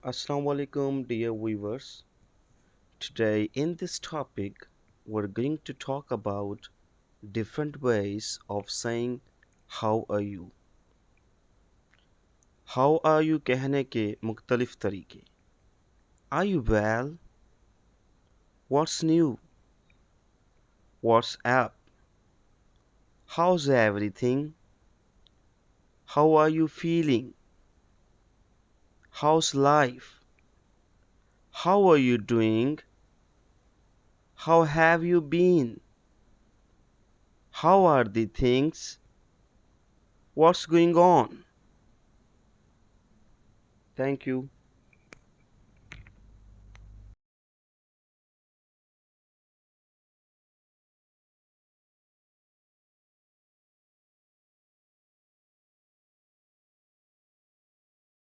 Assalamu alaikum, dear viewers. Today, in this topic, we're going to talk about different ways of saying how are you. How are you कहने के मुख्तलिफ तरीके. Are you well? What's new? What's up? How's everything? How are you feeling? How's life? How are you doing? How have you been? How are the things? What's going on? Thank you.